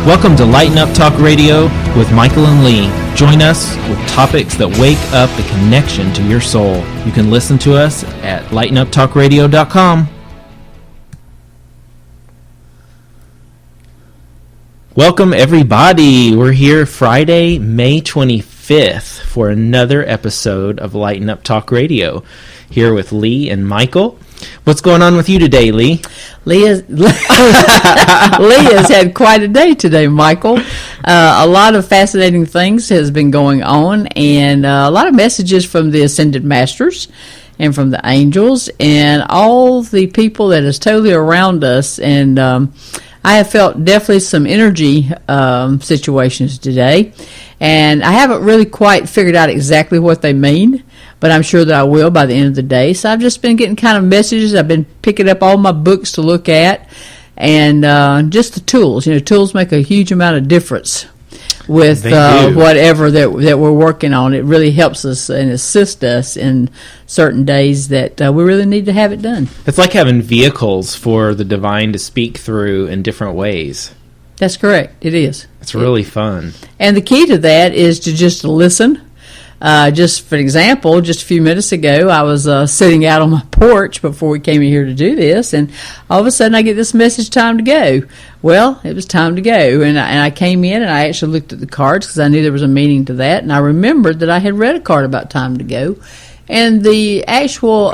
Welcome to Lighten Up Talk Radio with Michael and Lee. Join us with topics that wake up the connection to your soul. You can listen to us at lightenuptalkradio.com. Welcome, everybody. We're here Friday, May 25th for another episode of Lighten Up Talk Radio. Here with Lee and Michael. What's going on with you today, Lee? Lee has had quite a day today, Michael. A lot of fascinating things has been going on, and a lot of messages from the Ascended Masters and from the angels and all the people that is totally around us. And I have felt definitely some energy situations today, and I haven't really quite figured out exactly what they mean, but I'm sure that I will by the end of the day. So I've just been getting kind of messages. I've been picking up all my books to look at, and just the tools. You know, tools make a huge amount of difference with whatever that we're working on. It really helps us and assists us in certain days that we really need to have it done. It's like having vehicles for the divine to speak through in different ways. That's correct. It is. It's really fun. And the key to that is to just listen. Just for example, just a few minutes ago, I was sitting out on my porch before we came in here to do this, and all of a sudden I get this message, time to go. Well, it was time to go, and I came in and I actually looked at the cards because I knew there was a meaning to that, and I remembered that I had read a card about time to go, and the actual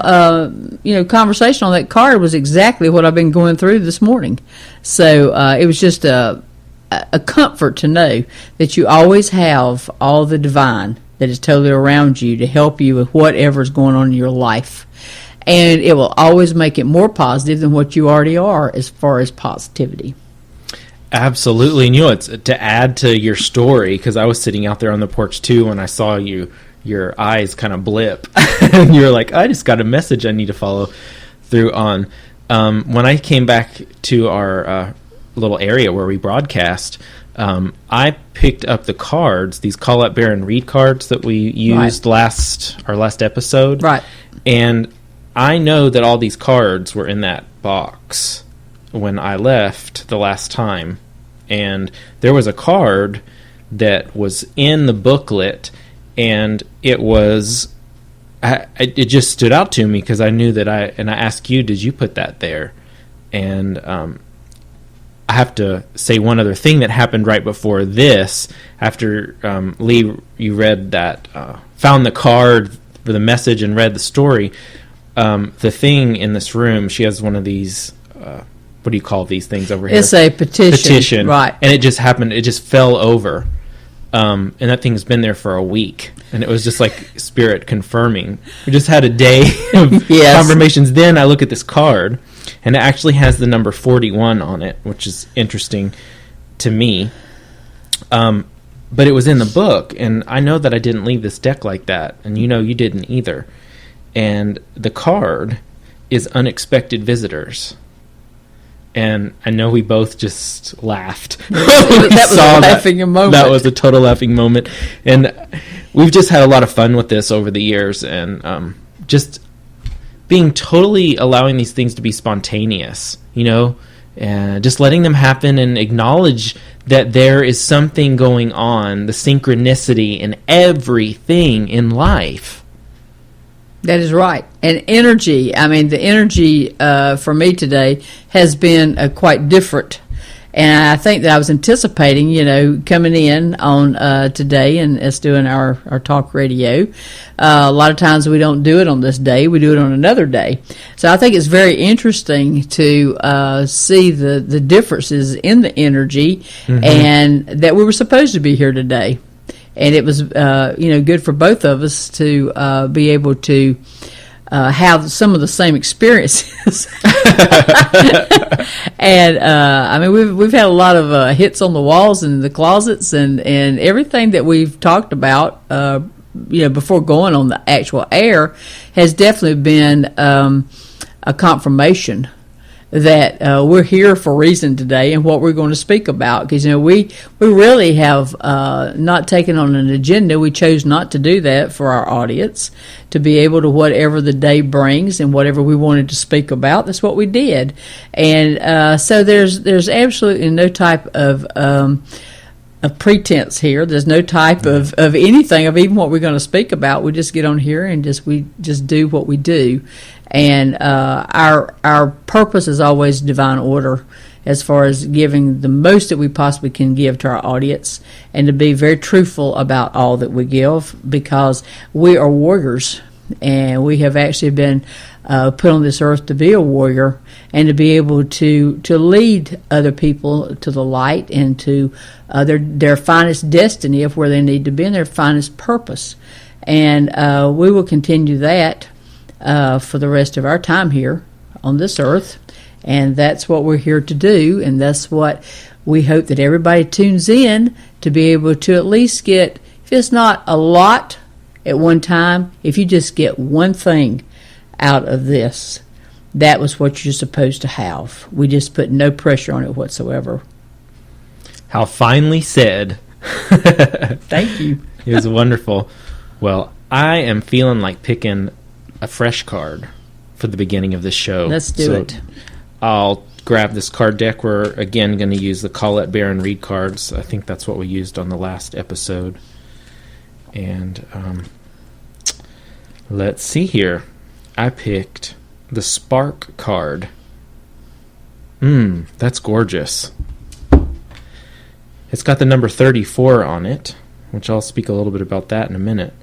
conversation on that card was exactly what I've been going through this morning. So it was just a comfort to know that you always have all the divine that is totally around you to help you with whatever is going on in your life. And it will always make it more positive than what you already are as far as positivity. Absolutely. And it's to add to your story, because I was sitting out there on the porch too when I saw your eyes kind of blip. And you're like, I just got a message I need to follow through on. When I came back to our little area where we broadcast, I picked up the cards, these Call Up, Bear, and Read cards that we used our last episode. Right. And I know that all these cards were in that box when I left the last time. And there was a card that was in the booklet, and it just stood out to me because I knew that I asked you, did you put that there? And I have to say one other thing that happened right before this. After Lee, you read that, found the card for the message and read the story. The thing in this room, she has one of these, what do you call these things over here? It's a petition. Right. And it just happened, it just fell over. And that thing's been there for a week. And it was just like Spirit confirming. We just had a day of confirmations. Then I look at this card, and it actually has the number 41 on it, which is interesting to me. But it was in the book, and I know that I didn't leave this deck like that, and you didn't either. And the card is Unexpected Visitors. And I know we both just laughed. That was a laughing moment. That was a total laughing moment. And we've just had a lot of fun with this over the years, and just being totally allowing these things to be spontaneous, and just letting them happen and acknowledge that there is something going on, the synchronicity in everything in life. That is right. And energy, the energy for me today has been quite different. And I think that I was anticipating, coming in on today and us doing our talk radio. A lot of times we don't do it on this day. We do it on another day. So I think it's very interesting to see the differences in the energy, and that we were supposed to be here today. And it was, good for both of us to be able to have some of the same experiences. And we've had a lot of hits on the walls and the closets and everything that we've talked about, before going on the actual air has definitely been a confirmation. that we're here for a reason today and what we're going to speak about. Because, we really have not taken on an agenda. We chose not to do that for our audience, to be able to whatever the day brings and whatever we wanted to speak about, that's what we did. And so there's absolutely no type of pretense here. There's no type of anything of even what we're going to speak about. We just get on here and we just do what we do. And our purpose is always divine order, as far as giving the most that we possibly can give to our audience, and to be very truthful about all that we give, because we are warriors, and we have actually been put on this earth to be a warrior and to be able to lead other people to the light and to their finest destiny of where they need to be and their finest purpose. And we will continue that for the rest of our time here on this earth. And that's what we're here to do, and that's what we hope that everybody tunes in to be able to at least get, if it's not a lot at one time, if you just get one thing out of this, that was what you're supposed to have. We just put no pressure on it whatsoever. How finely said. Thank you. It was wonderful. Well, I am feeling like picking a fresh card for the beginning of this show. Let's do it. I'll grab this card deck. We're, again, going to use the Colette Baron Reed cards. I think that's what we used on the last episode. And let's see here. I picked the Spark card. That's gorgeous. It's got the number 34 on it, which I'll speak a little bit about that in a minute.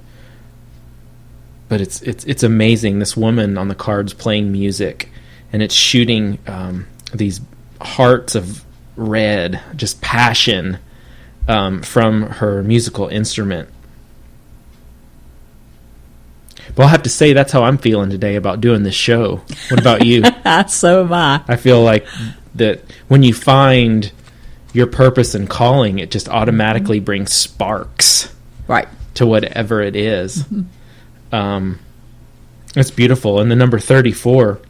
But it's amazing. This woman on the card's playing music, and it's shooting these hearts of red, just passion, from her musical instrument. But I'll have to say that's how I'm feeling today about doing this show. What about you? So am I. I feel like that when you find your purpose and calling, it just automatically brings sparks, right, to whatever it is. It's beautiful. And the number 34,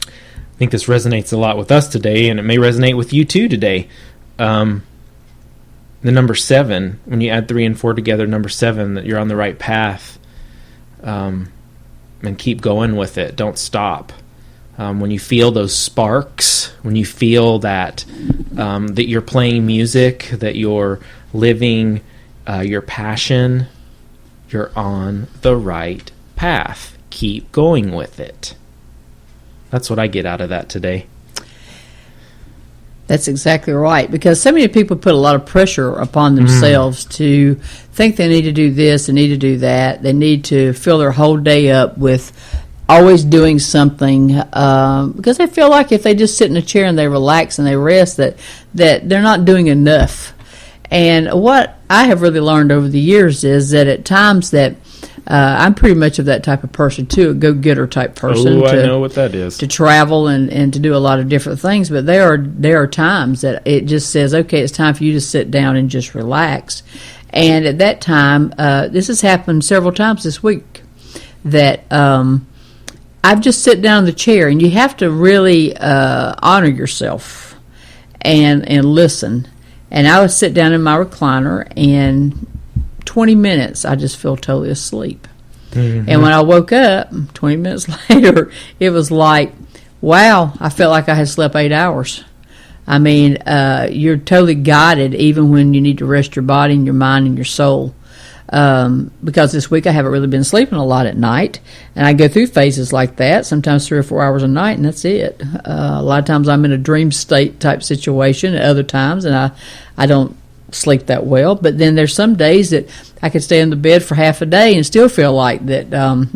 I think this resonates a lot with us today, and it may resonate with you too today. The number 7, when you add 3 and 4 together, number 7, that you're on the right path. And keep going with it. Don't stop. When you feel those sparks, when you feel that that you're playing music, that you're living your passion, you're on the right path. Keep going with it. That's what I get out of that today. That's exactly right, because so many people put a lot of pressure upon themselves to think they need to do this, they need to do that, they need to fill their whole day up with always doing something, because they feel like if they just sit in a chair and they relax and they rest, that they're not doing enough. And what I have really learned over the years is that at times that I'm pretty much of that type of person too, a go-getter type person. I know what that is. To travel and to do a lot of different things, but there are times that it just says, okay, it's time for you to sit down and just relax. And at that time, this has happened several times this week, that I've just sit down in the chair, and you have to really honor yourself and listen. And I would sit down in my recliner, and 20 minutes, I just feel totally asleep. Mm-hmm. And when I woke up 20 minutes later, it was like, wow, I felt like I had slept 8 hours. I mean, you're totally guided even when you need to rest your body and your mind and your soul. Because this week I haven't really been sleeping a lot at night, and I go through phases like that, sometimes 3 or 4 hours a night, and that's it. A lot of times I'm in a dream state type situation at other times, and I don't sleep that well. But then there's some days that I could stay in the bed for half a day and still feel like that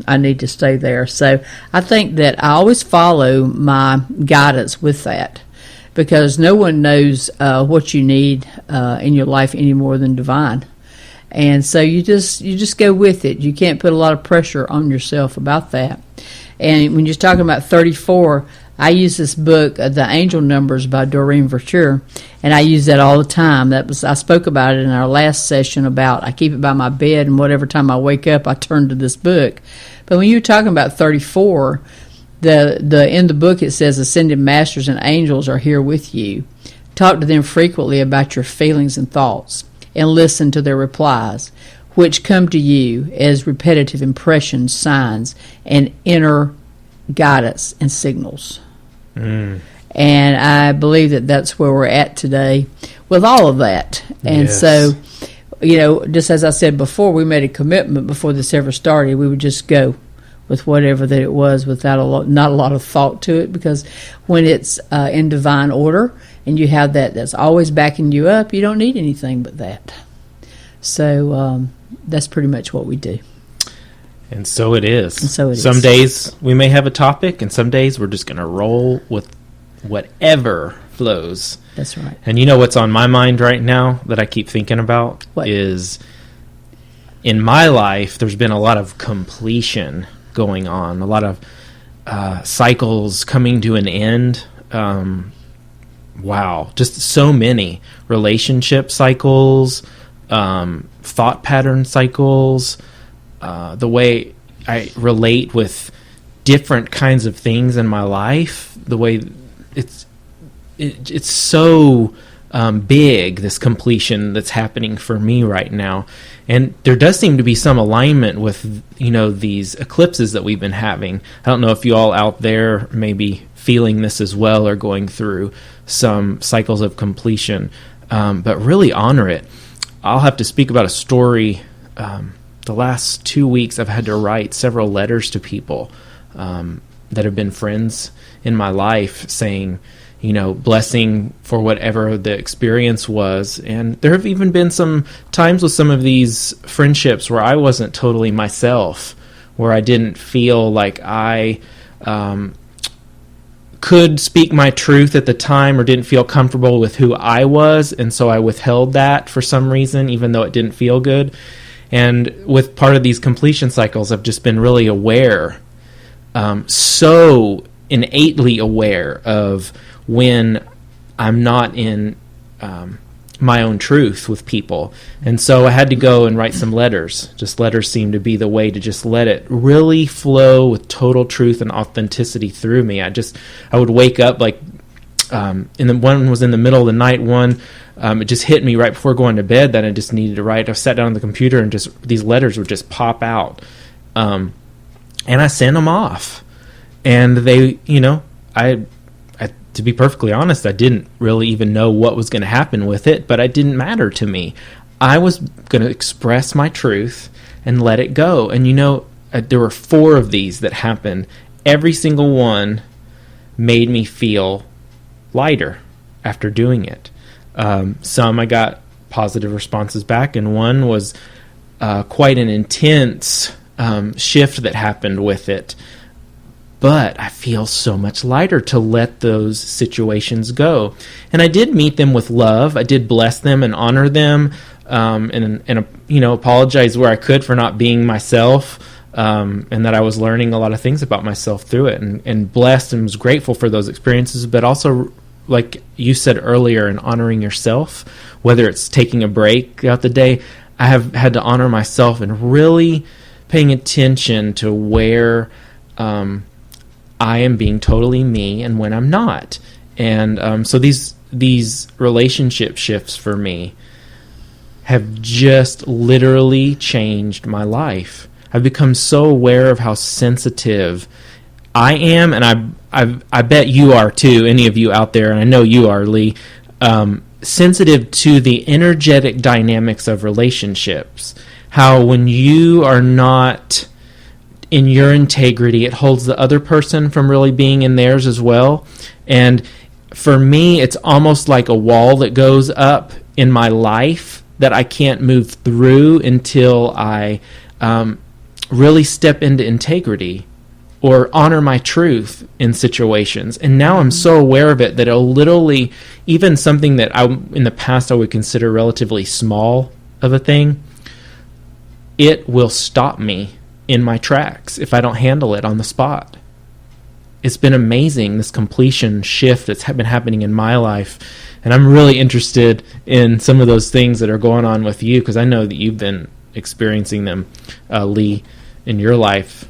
I need to stay there. So I think that I always follow my guidance with that, because no one knows what you need in your life any more than divine. And so you just go with it. You can't put a lot of pressure on yourself about that. And when you're talking about 34, I use this book, The Angel Numbers by Doreen Virtue, and I use that all the time. I spoke about it in our last session about I keep it by my bed, and whatever time I wake up, I turn to this book. But when you're talking about 34, The in the book it says ascended masters and angels are here with you. Talk to them frequently about your feelings and thoughts, and listen to their replies, which come to you as repetitive impressions, signs, and inner guidance and signals. And I believe that that's where we're at today with all of that. And so, just as I said before, we made a commitment before this ever started. We would just go with whatever that it was without not a lot of thought to it, because when it's in divine order and you have that's always backing you up, you don't need anything but that. So that's pretty much what we do. And so it is. Some days we may have a topic, and some days we're just going to roll with whatever flows. That's right. And you know what's on my mind right now that I keep thinking about? What? Is in my life there's been a lot of completion going on, a lot of cycles coming to an end. Wow, just so many relationship cycles, thought pattern cycles, the way I relate with different kinds of things in my life, the way it's so big, this completion that's happening for me right now. And there does seem to be some alignment with, these eclipses that we've been having. I don't know if you all out there may be feeling this as well, or going through some cycles of completion, but really honor it. I'll have to speak about a story. The last 2 weeks I've had to write several letters to people that have been friends in my life, saying, blessing for whatever the experience was. And there have even been some times with some of these friendships where I wasn't totally myself, where I didn't feel like I could speak my truth at the time, or didn't feel comfortable with who I was, and so I withheld that for some reason, even though it didn't feel good. And with part of these completion cycles, I've just been really aware, so innately aware of when I'm not in my own truth with people. And so I had to go and write some letters. Just letters seem to be the way to just let it really flow with total truth and authenticity through me. I would wake up one was in the middle of the night. It just hit me right before going to bed that I just needed to write. I sat down on the computer and just these letters would just pop out. And I sent them off. And they, to be perfectly honest, I didn't really even know what was going to happen with it, but it didn't matter to me. I was going to express my truth and let it go. And there were 4 of these that happened. Every single one made me feel lighter after doing it. Some I got positive responses back, and one was quite an intense shift that happened with it. But I feel so much lighter to let those situations go. And I did meet them with love. I did bless them and honor them, and apologize where I could for not being myself, and that I was learning a lot of things about myself through it, and blessed and was grateful for those experiences. But also, like you said earlier, in honoring yourself, whether it's taking a break throughout the day, I have had to honor myself and really paying attention to where I am being totally me and when I'm not. And so these relationship shifts for me have just literally changed my life. I've become so aware of how sensitive I am, and I bet you are too, any of you out there, and I know you are, Lee, sensitive to the energetic dynamics of relationships. How when you are not in your integrity, it holds the other person from really being in theirs as well. And for me, it's almost like a wall that goes up in my life that I can't move through until I really step into integrity or honor my truth in situations. And now I'm so aware of it that it'll literally, even something that in the past I would consider relatively small of a thing, it will stop me in my tracks if I don't handle it on the spot. It's been amazing, this completion shift that's been happening in my life. And I'm really interested in some of those things that are going on with you, because I know that you've been experiencing them, Lee, in your life.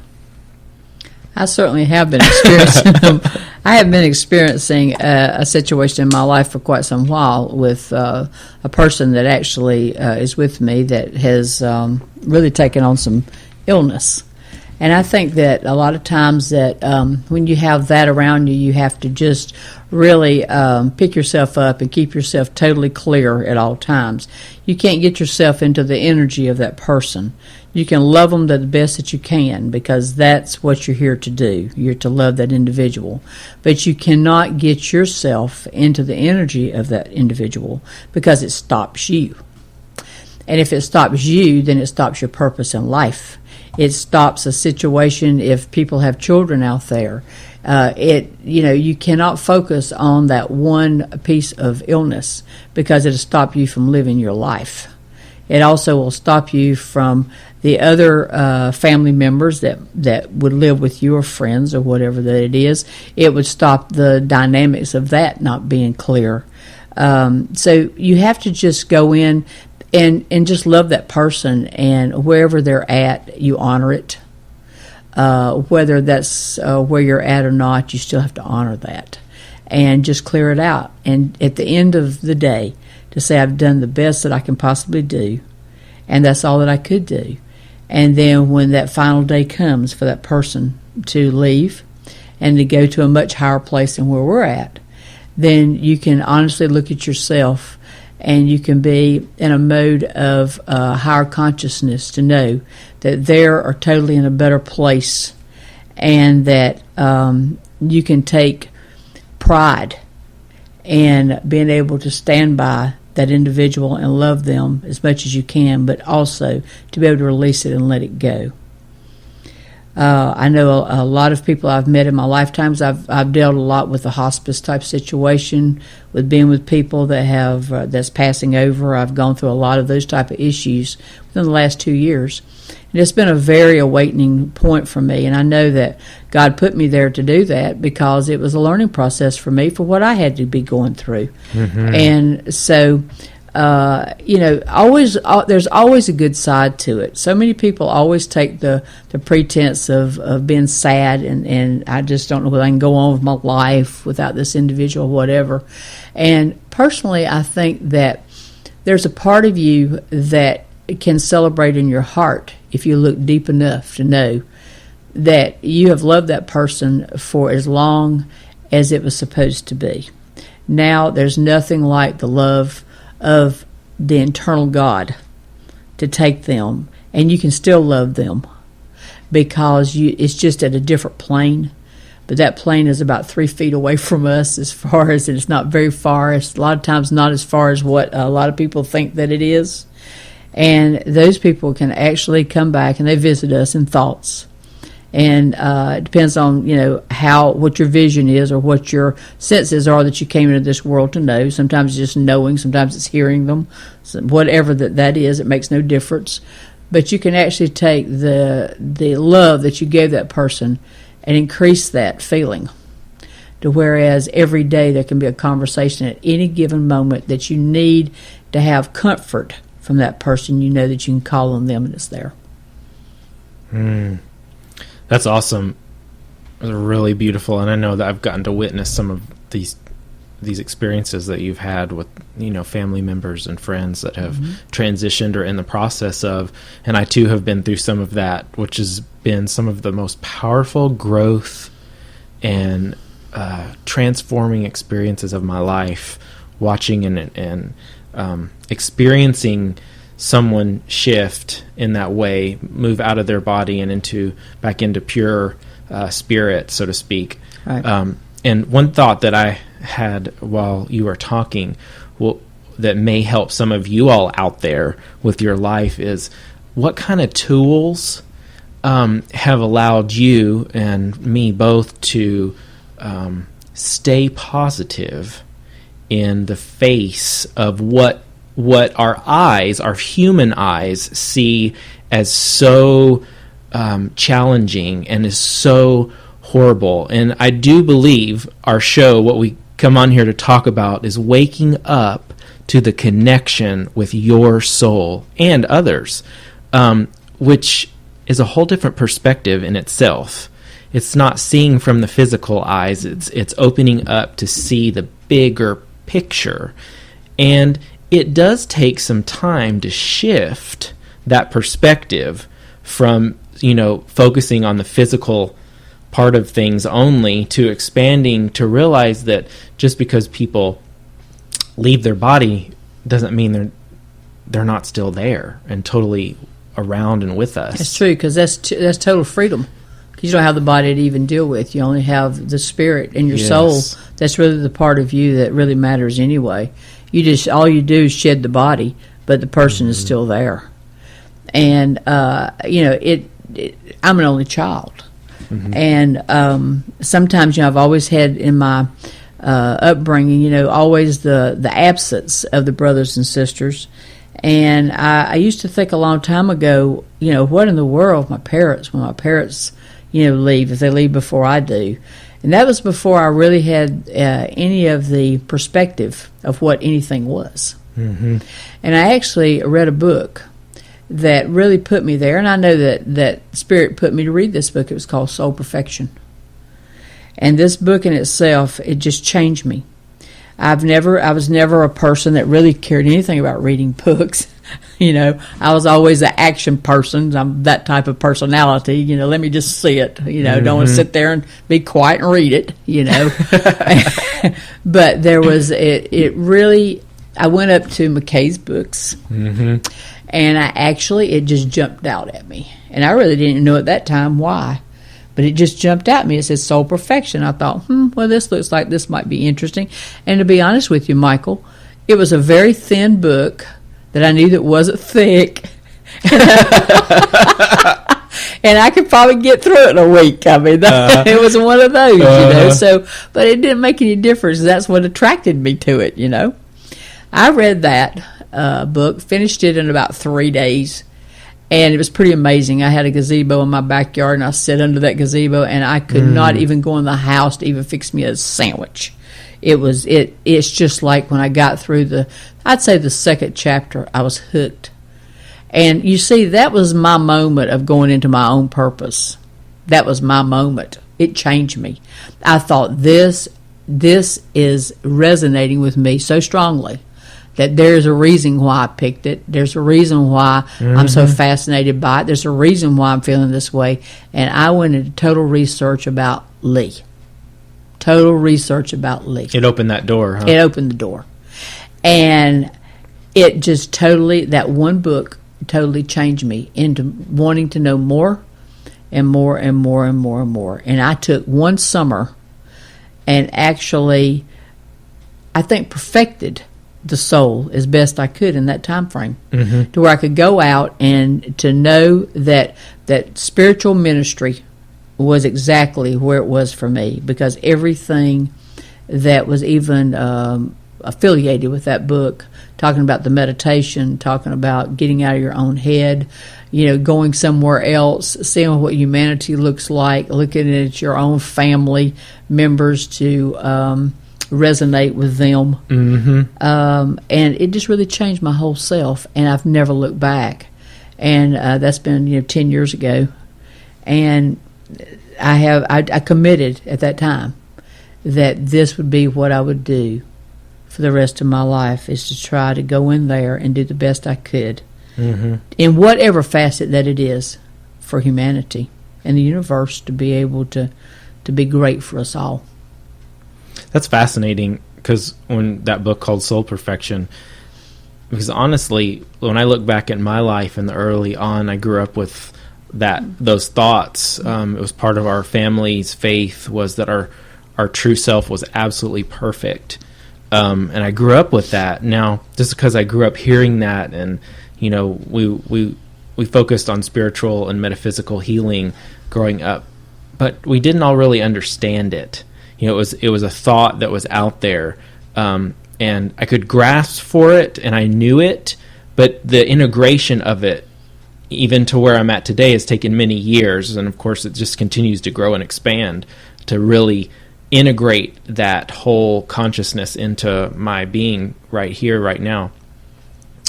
I certainly have been experiencing them. I have been experiencing a situation in my life for quite some while with a person that actually is with me that has really taken on some illness. And I think that a lot of times that when you have that around you, you have to just really pick yourself up and keep yourself totally clear at all times. You can't get yourself into the energy of that person. You can love them to the best that you can because that's what you're here to do. You're to love that individual. But you cannot get yourself into the energy of that individual because it stops you. And if it stops you, then it stops your purpose in life. It stops a situation if people have children out there. You cannot focus on that one piece of illness because it'll stop you from living your life. It also will stop you from the other family members that would live with you or friends or whatever that it is. It would stop the dynamics of that not being clear. So you have to just go in and just love that person, and wherever they're at, you honor it. Whether that's where you're at or not, you still have to honor that and just clear it out. And at the end of the day, to say I've done the best that I can possibly do, and that's all that I could do. And then when that final day comes for that person to leave and to go to a much higher place than where we're at, then you can honestly look at yourself and you can be in a mode of higher consciousness to know that they are totally in a better place, and that you can take pride in being able to stand by that individual and love them as much as you can, but also to be able to release it and let it go. I know a lot of people I've met in my lifetimes. I've dealt a lot with the hospice type situation, with being with people that have that's passing over. I've gone through a lot of those type of issues within the last 2 years. And it's been a very awakening point for me, and I know that God put me there to do that because it was a learning process for me for what I had to be going through. Mm-hmm. And so there's always a good side to it. So many people always take the pretense of being sad and I just don't know whether I can go on with my life without this individual or whatever. And personally, I think that there's a part of you that can celebrate in your heart if you look deep enough to know that you have loved that person for as long as it was supposed to be. Now, there's nothing like the love of the eternal God to take them, and you can still love them because it's just at a different plane. But that plane is about 3 feet away from us as far as it's not very far. It's a lot of times not as far as what a lot of people think that it is. And those people can actually come back and they visit us in thoughts. And it depends on, what your vision is or what your senses are that you came into this world to know. Sometimes it's just knowing, sometimes it's hearing them. So whatever that is, it makes no difference. But you can actually take the love that you gave that person and increase that feeling. To whereas every day there can be a conversation at any given moment that you need to have comfort from that person. You know that you can call on them and it's there. That's awesome. It was really beautiful, and I know that I've gotten to witness some of these experiences that you've had with family members and friends that have transitioned or in the process of, and I too have been through some of that, which has been some of the most powerful growth and transforming experiences of my life, watching and experiencing someone shift in that way, move out of their body and back into pure spirit, so to speak. Right. And one thought that I had while you were talking, that may help some of you all out there with your life, is what kind of tools have allowed you and me both to stay positive in the face of what our human eyes see as so challenging and is so horrible. And I do believe our show, what we come on here to talk about, is waking up to the connection with your soul and others, which is a whole different perspective in itself. it's not seeing from the physical eyes. It's opening up to see the bigger picture. And it does take some time to shift that perspective from, focusing on the physical part of things only to expanding to realize that just because people leave their body doesn't mean they're not still there and totally around and with us. That's true, because that's total freedom. You don't have the body to even deal with. You only have the spirit and your soul. That's really the part of you that really matters anyway. All you do is shed the body, but the person is still there. And I'm an only child, and sometimes I've always had in my upbringing, always the absence of the brothers and sisters. And I used to think a long time ago, what in the world when my parents leave, if they leave before I do. And that was before I really had any of the perspective of what anything was. Mm-hmm. And I actually read a book that really put me there, and I know that Spirit put me to read this book. It was called Soul Perfection. And this book in itself, it just changed me. I was never a person that really cared anything about reading books. I was always an action person. I'm that type of personality. Let me just see it. Don't want to sit there and be quiet and read it. But there was it really. I went up to McKay's books, and it just jumped out at me, and I really didn't know at that time why. But it just jumped at me. It said Soul Perfection. I thought, well, this looks like this might be interesting. And to be honest with you, Michael, it was a very thin book that I knew that wasn't thick. And I could probably get through it in a week. I mean, it was one of those, So, but it didn't make any difference. That's what attracted me to it, I read that book, finished it in about 3 days. And it was pretty amazing. I had a gazebo in my backyard, and I sat under that gazebo, and I could not even go in the house to even fix me a sandwich. It's just like when I got through I'd say the second chapter, I was hooked. And you see, that was my moment of going into my own purpose. That was my moment. It changed me. I thought this is resonating with me so strongly that there's a reason why I picked it. There's a reason why I'm so fascinated by it. There's a reason why I'm feeling this way. And I went into total research about Lee. Total research about Lee. It opened that door, huh? It opened the door. And it just that one book totally changed me into wanting to know more and more and more and more and more. And I took one summer and actually, I think, perfected the soul as best I could in that time frame, to where I could go out and to know that spiritual ministry was exactly where it was for me, because everything that was even affiliated with that book, talking about the meditation, talking about getting out of your own head, going somewhere else, seeing what humanity looks like, looking at your own family members to resonate with them. And it just really changed my whole self, and I've never looked back. And that's been 10 years ago. And I committed at that time that this would be what I would do for the rest of my life, is to try to go in there and do the best I could in whatever facet that it is for humanity and the universe, to be able to be great for us all. That's fascinating, because when that book called Soul Perfection, because honestly, when I look back at my life in the early on, I grew up with those thoughts. It was part of our family's faith, was that our true self was absolutely perfect. And I grew up with that. Now, just because I grew up hearing that, and we focused on spiritual and metaphysical healing growing up, but we didn't all really understand it. It was a thought that was out there, and I could grasp for it, and I knew it, but the integration of it, even to where I'm at today, has taken many years, and of course it just continues to grow and expand to really integrate that whole consciousness into my being right here, right now.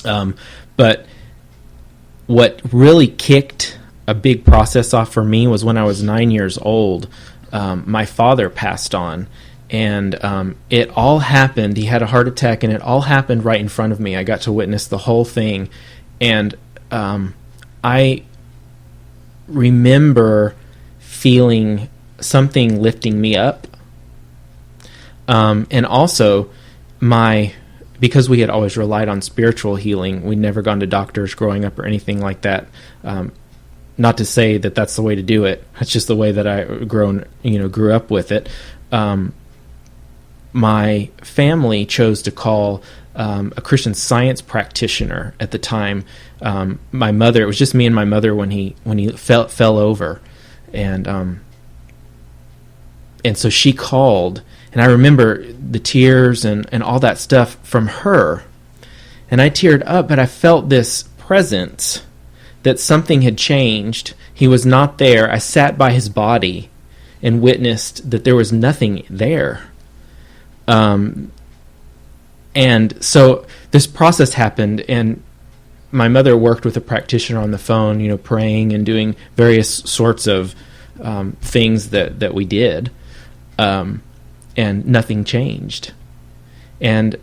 But what really kicked a big process off for me was when I was 9 years old. My father passed on, and it all happened. He had a heart attack, and it all happened right in front of me. I got to witness the whole thing, and I remember feeling something lifting me up, and also because we had always relied on spiritual healing, we'd never gone to doctors growing up or anything like that. Not to say that that's the way to do it. That's just the way that I grew up with it. My family chose to call a Christian Science practitioner at the time. My mother, it was just me and my mother when he fell over, and so she called, and I remember the tears and all that stuff from her, and I teared up, but I felt this presence that something had changed. He was not there. I sat by his body and witnessed that there was nothing there. And so this process happened, and my mother worked with a practitioner on the phone, praying and doing various sorts of things that we did, and nothing changed. And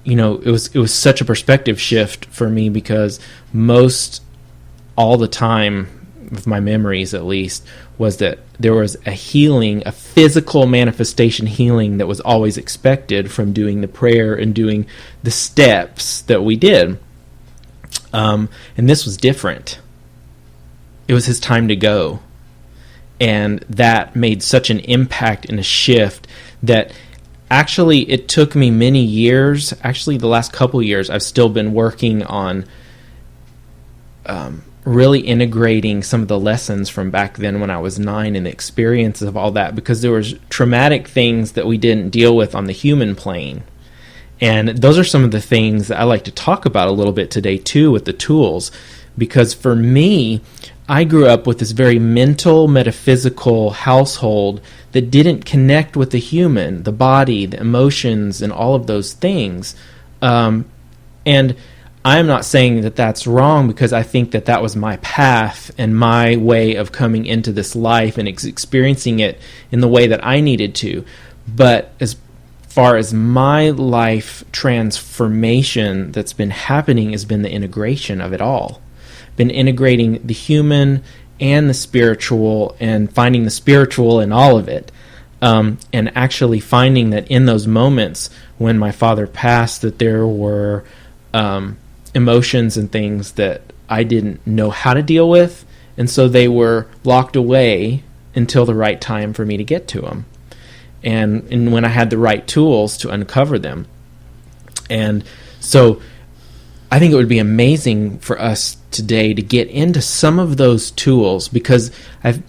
it was such a perspective shift for me, because all the time, of my memories at least, was that there was a healing, a physical manifestation healing that was always expected from doing the prayer and doing the steps that we did. And this was different. It was his time to go. And that made such an impact and a shift that actually it took me many years. Actually, the last couple years, I've still been working on really integrating some of the lessons from back then when I was 9 and the experience of all that, because there was traumatic things that we didn't deal with on the human plane. And those are some of the things that I like to talk about a little bit today too, with the tools, because for me, I grew up with this very mental, metaphysical household that didn't connect with the human, the body, the emotions, and all of those things. And I'm not saying that that's wrong, because I think that that was my path and my way of coming into this life and experiencing it in the way that I needed to. But as far as my life transformation that's been happening has been the integration of it all. Been integrating the human and the spiritual, and finding the spiritual in all of it. And actually finding that in those moments when my father passed, that there were emotions and things that I didn't know how to deal with, and so they were locked away until the right time for me to get to them, and when I had the right tools to uncover them. And so I think it would be amazing for us today to get into some of those tools, because I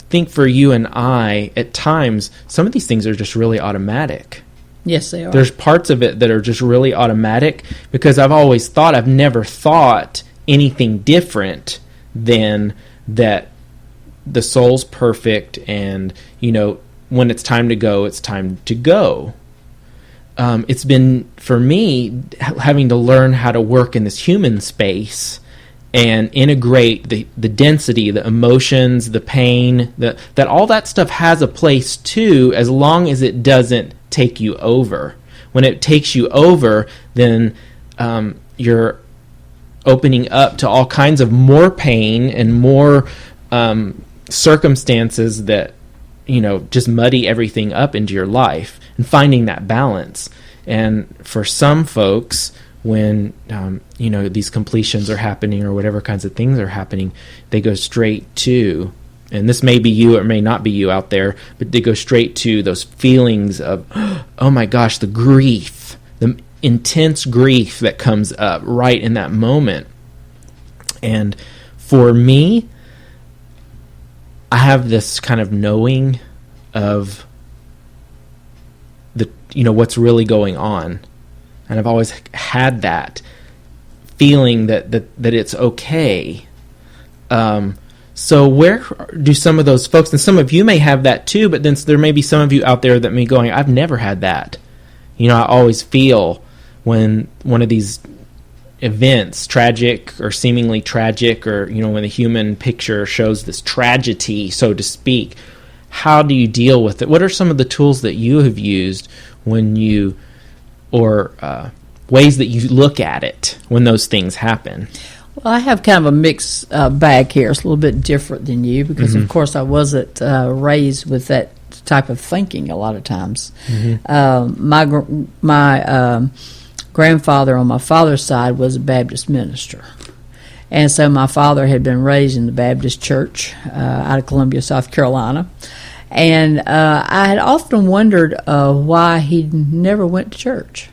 think for you and I, at times, some of these things are just really automatic. Yes, they are. There's parts of it that are just really automatic, because I've never thought anything different than that the soul's perfect, and, when it's time to go, it's time to go. It's been, for me, having to learn how to work in this human space and integrate the density, the emotions, the pain, that all that stuff has a place too, as long as it doesn't take you over. When it takes you over, then you're opening up to all kinds of more pain and more circumstances that just muddy everything up into your life, and finding that balance. And for some folks, when these completions are happening or whatever kinds of things are happening, they go straight to, and this may be you or it may not be you out there, but they go straight to those feelings of, oh my gosh, the grief, the intense grief that comes up right in that moment. And for me, I have this kind of knowing of what's really going on. And I've always had that feeling that it's okay. So where do some of those folks, and some of you may have that too, but then there may be some of you out there that may be going, I've never had that. I always feel when one of these events, tragic or seemingly tragic, or when the human picture shows this tragedy, so to speak, how do you deal with it? What are some of the tools that you have used or ways that you look at it when those things happen? Well, I have kind of a mixed bag here. It's a little bit different than you because, of course, I wasn't raised with that type of thinking a lot of times. My grandfather on my father's side was a Baptist minister. And so my father had been raised in the Baptist church out of Columbia, South Carolina. And I had often wondered why he never went to church.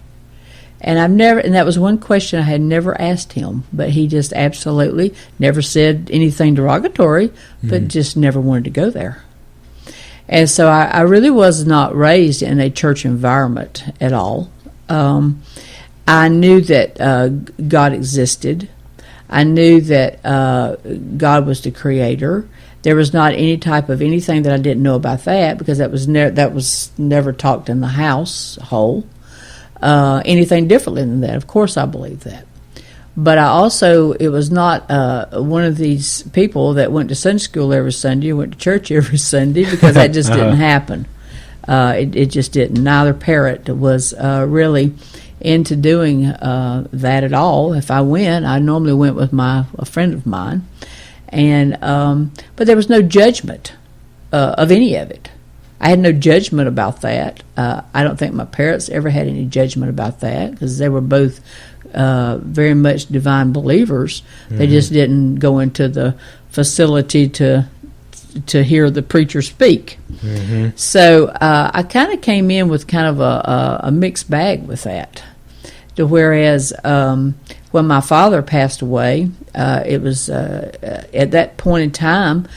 And that was one question I had never asked him, but he just absolutely never said anything derogatory, but just never wanted to go there. And so I really was not raised in a church environment at all. I knew that God existed. I knew that God was the creator. There was not any type of anything that I didn't know about that because that was never talked in the household. Anything differently than that, of course I believe that. But it was not one of these people that went to Sunday school every Sunday or went to church every Sunday because that just didn't happen. It just didn't. Neither parent was really into doing that at all. If I went, I normally went with a friend of mine, and but there was no judgment of any of it. I had no judgment about that. I don't think my parents ever had any judgment about that because they were both very much divine believers. They just didn't go into the facility to hear the preacher speak. So I kind of came in with kind of a mixed bag with that. Whereas when my father passed away, it was at that point in time,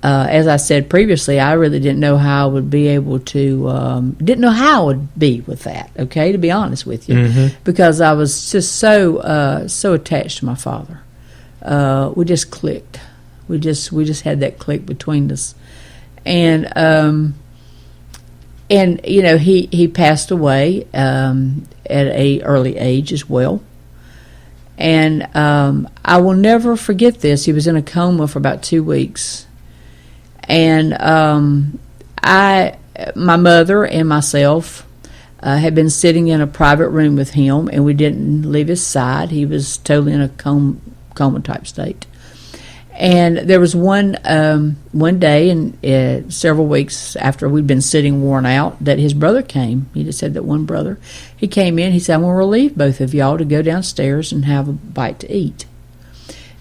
as I said previously, I really didn't know how I would be able to, didn't know how I would be with that, okay, to be honest with you, because I was just so attached to my father. We just clicked. We just had that click between us. And he passed away at a early age as well. And I will never forget this. He was in a coma for about 2 weeks. And my mother and myself had been sitting in a private room with him, and we didn't leave his side. He was totally in a coma-type state. And there was one day, and several weeks after we'd been sitting worn out, that his brother came. He just said that one brother. He came in. He said, "I'm going to relieve both of y'all to go downstairs and have a bite to eat."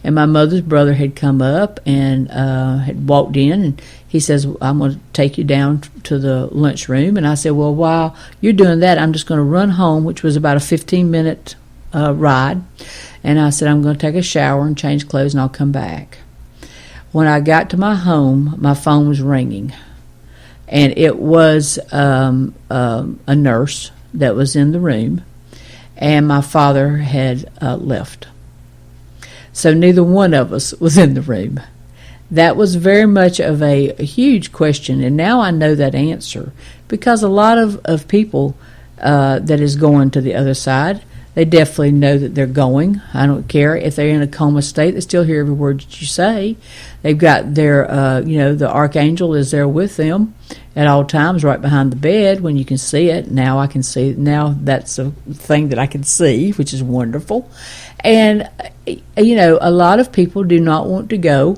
And my mother's brother had come up and had walked in, and he says, "I'm going to take you down to the lunchroom." And I said, "Well, while you're doing that, I'm just going to run home," which was about a 15-minute ride. And I said, "I'm going to take a shower and change clothes, and I'll come back." When I got to my home, my phone was ringing, and it was a nurse that was in the room, and my father had left. So neither one of us was in the room. That was very much of a huge question, and now I know that answer because a lot of people that is going to the other side, they definitely know that they're going. I don't care if they're in a coma state; they still hear every word that you say. They've got their, the archangel is there with them at all times, right behind the bed when you can see it. Now I can see it. Now that's a thing that I can see, which is wonderful. And a lot of people do not want to go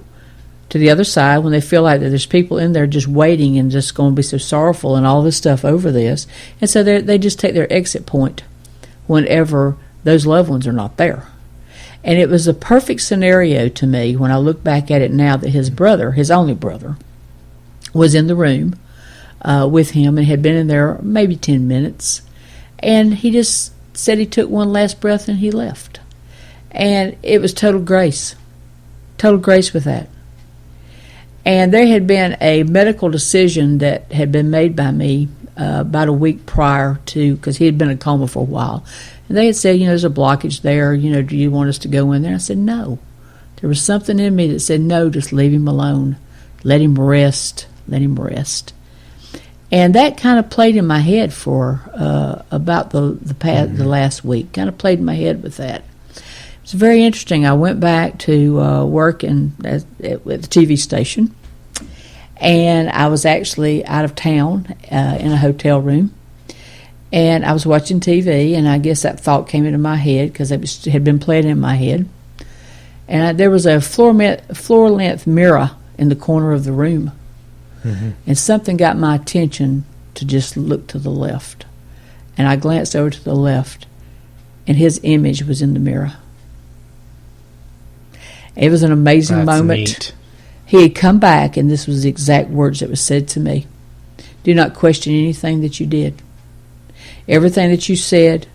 to the other side when they feel like that there's people in there just waiting and just going to be so sorrowful and all this stuff over this. And so they just take their exit point whenever those loved ones are not there. And it was a perfect scenario to me when I look back at it now that his brother, his only brother, was in the room with him and had been in there maybe 10 minutes. And he just said he took one last breath and he left. And it was total grace with that. And there had been a medical decision that had been made by me about a week prior to, because he had been in a coma for a while. And they had said, there's a blockage there, do you want us to go in there? I said, no. There was something in me that said, no, just leave him alone. Let him rest. And that kind of played in my head for about the last week, kind of played in my head with that. It's very interesting. I went back to work at the TV station, and I was actually out of town in a hotel room, and I was watching TV, and I guess that thought came into my head because it had been playing in my head. And there was a floor-length mirror in the corner of the room, and something got my attention to just look to the left. And I glanced over to the left, and his image was in the mirror. It was an amazing moment. Neat. He had come back, and this was the exact words that was said to me. Do not question anything that you did. Everything that you said,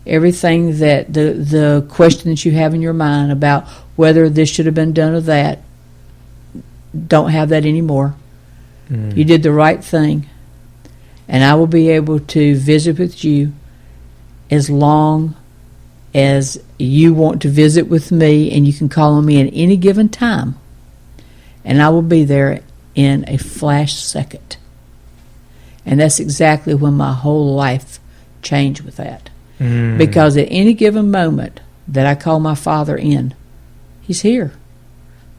everything that the question that you have in your mind about whether this should have been done or that, don't have that anymore. You did the right thing, and I will be able to visit with you as long as you want to visit with me, and you can call on me at any given time, and I will be there in a flash second. And that's exactly when my whole life changed with that. Because at any given moment that I call my Father in, He's here.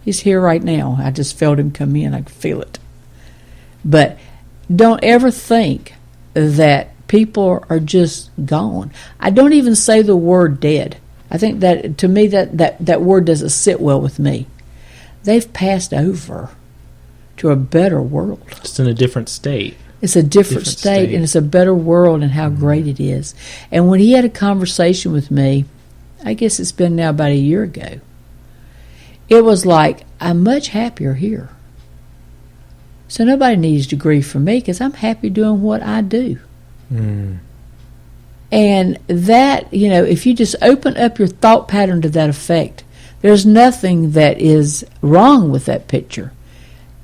He's here right now. I just felt Him come in. I could feel it. But don't ever think that people are just gone. I don't even say the word dead. I think that, to me, that word doesn't sit well with me. They've passed over to a better world. Just in a different state. It's a different state, and it's a better world, and how great it is. And when he had a conversation with me, I guess it's been now about a year ago, it was like, I'm much happier here. So nobody needs to grieve for me because I'm happy doing what I do. And that, if you just open up your thought pattern to that effect, there's nothing that is wrong with that picture.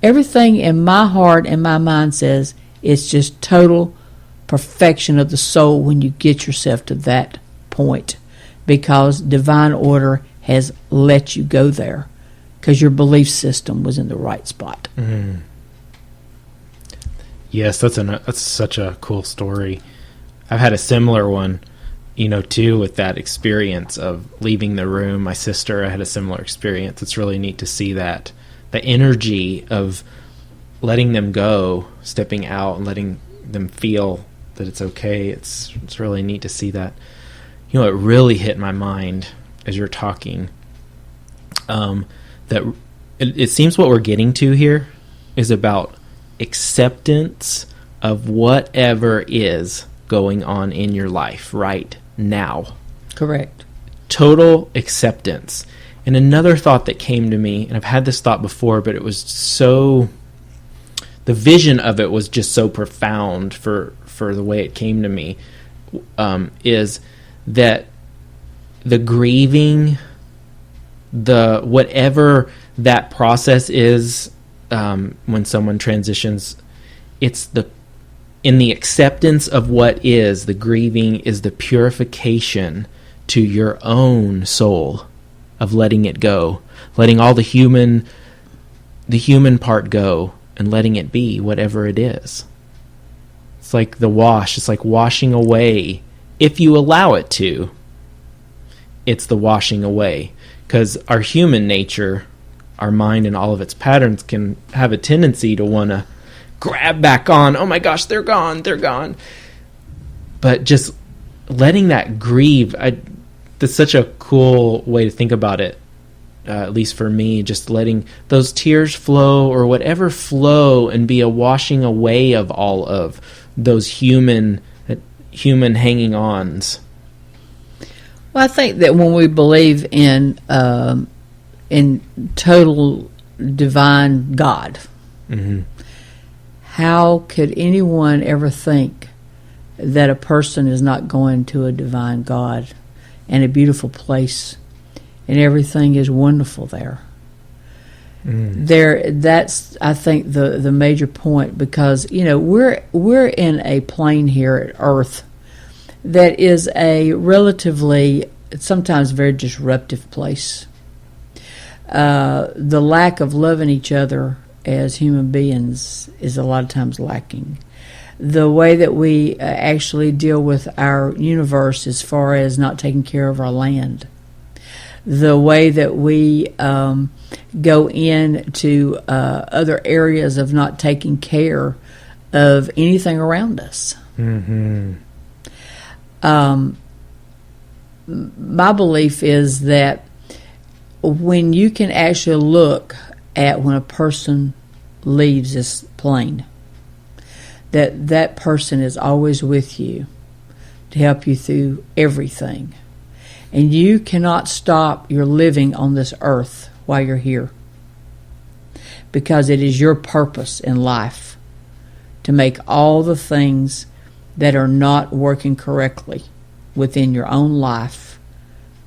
Everything in my heart and my mind says it's just total perfection of the soul when you get yourself to that point, because divine order has let you go there because your belief system was in the right spot. Yes, that's such a cool story. I've had a similar one, too, with that experience of leaving the room. My sister, I had a similar experience. It's really neat to see that. The energy of letting them go, stepping out and letting them feel that it's okay. It's really neat to see that. It really hit my mind as you're talking. That it seems what we're getting to here is about acceptance of whatever is going on in your life right now. Correct. Total acceptance. And another thought that came to me, and I've had this thought before, but it was so, the vision of it was just so profound for the way it came to me, is that the grieving, the whatever that process is, when someone transitions, it's in the acceptance of what is. The grieving is the purification to your own soul of letting it go, letting all the human part go, and letting it be whatever it is. It's like the wash. It's like washing away. If you allow it to, it's the washing away. Because our human nature, our mind and all of its patterns can have a tendency to want to grab back on. Oh my gosh, they're gone. But just letting that grieve, that's such a cool way to think about it, at least for me, just letting those tears flow or whatever flow and be a washing away of all of those human hanging-ons. Well, I think that when we believe in total divine God, how could anyone ever think that a person is not going to a divine God and a beautiful place and everything is wonderful there? That's, I think, the major point, because we're in a plane here at Earth that is a relatively, sometimes very disruptive place. The lack of loving each other as human beings is a lot of times lacking. The way that we actually deal with our universe as far as not taking care of our land. the way that we go into other areas of not taking care of anything around us. Mm-hmm. My belief is that when you can actually look at when a person leaves this plane, that person is always with you to help you through everything. And you cannot stop your living on this earth while you're here, because it is your purpose in life to make all the things that are not working correctly within your own life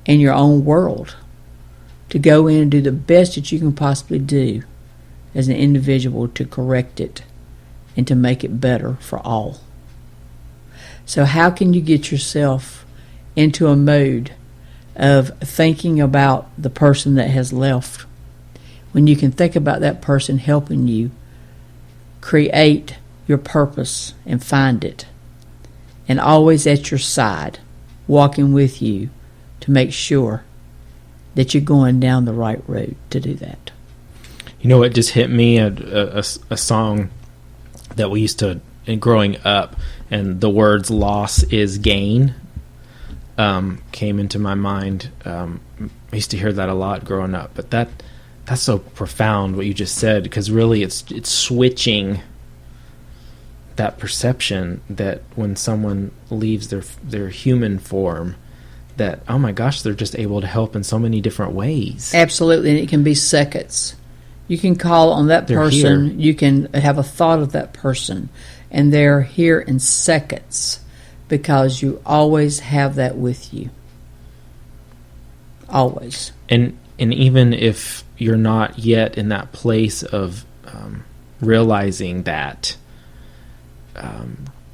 and your own world, to go in and do the best that you can possibly do as an individual to correct it and to make it better for all. So how can you get yourself into a mode of thinking about the person that has left when you can think about that person helping you create your purpose and find it, and always at your side, walking with you to make sure that you're going down the right road to do that? You know, it just hit me a song that we used to, in growing up, and the words "loss is gain" came into my mind. I used to hear that a lot growing up, but that's so profound what you just said, because really it's switching that perception that when someone leaves their human form, that, oh my gosh, they're just able to help in so many different ways. Absolutely, and it can be seconds. You can call on that person, you can have a thought of that person, and they're here in seconds, because you always have that with you. Always. And even if you're not yet in that place of realizing that,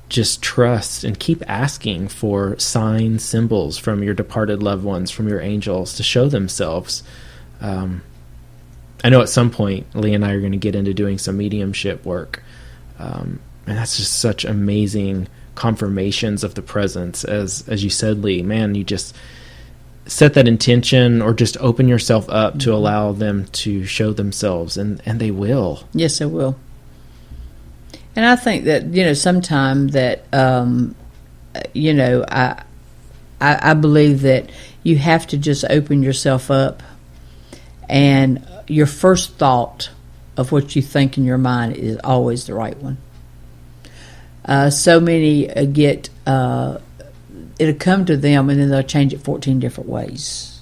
just trust and keep asking for signs, symbols from your departed loved ones, from your angels, to show themselves. I know at some point Lee and I are going to get into doing some mediumship work, and that's just such amazing confirmations of the presence. As you said, Lee, man, you just set that intention, or just open yourself up to allow them to show themselves, and they will. Yes, they will. And I think that, sometime that, I believe that you have to just open yourself up, and your first thought of what you think in your mind is always the right one. So many it'll come to them, and then they'll change it 14 different ways.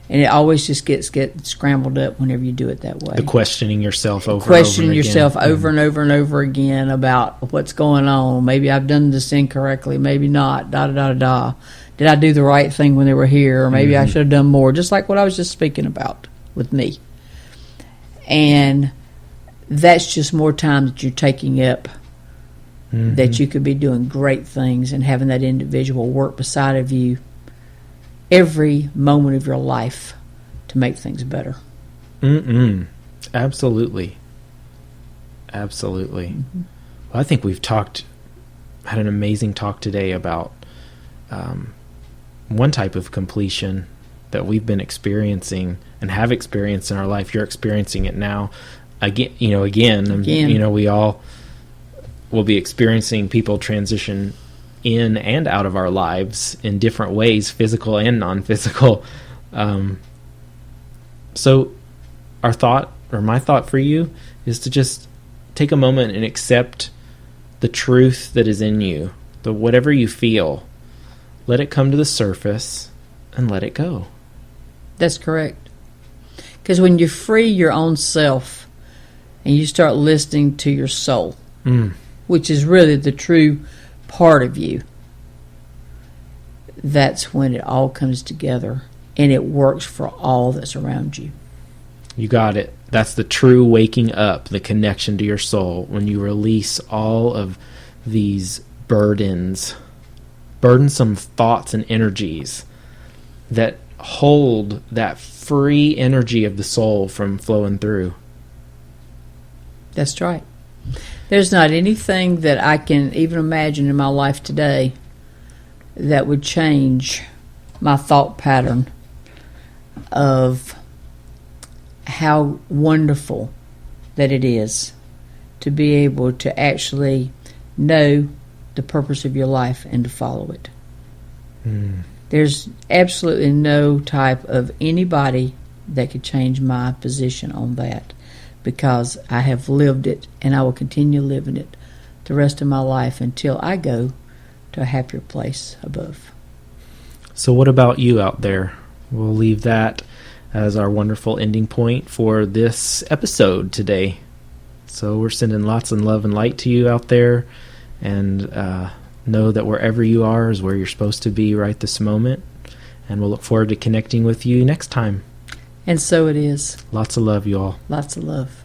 And it always just gets scrambled up whenever you do it that way. The questioning yourself over questioning and over yourself again. over and over and over again about what's going on. Maybe I've done this incorrectly, maybe not, da-da-da-da-da. Did I do the right thing when they were here? Or maybe I should have done more, just like what I was just speaking about with me. And that's just more time that you're taking up, that you could be doing great things and having that individual work beside of you every moment of your life to make things better. Absolutely. Absolutely. Well, I think we've had an amazing talk today about one type of completion that we've been experiencing and have experienced in our life. You're experiencing it now. Again. We all will be experiencing people transition in and out of our lives in different ways, physical and non-physical. So my thought for you is to just take a moment and accept the truth that is in you, whatever you feel. Let it come to the surface and let it go. That's correct. Because when you free your own self and you start listening to your soul, which is really the true part of you, that's when it all comes together and it works for all that's around you. You got it. That's the true waking up, the connection to your soul, when you release all of these burdensome thoughts and energies that hold that free energy of the soul from flowing through. That's right. There's not anything that I can even imagine in my life today that would change my thought pattern of how wonderful that it is to be able to actually know the purpose of your life and to follow it. There's absolutely no type of anybody that could change my position on that, because I have lived it and I will continue living it the rest of my life until I go to a happier place above. So what about you out there? We'll leave that as our wonderful ending point for this episode today. So we're sending lots of love and light to you out there, and know that wherever you are is where you're supposed to be right this moment, and we'll look forward to connecting with you next time. And so it is. Lots of love, you all. Lots of love.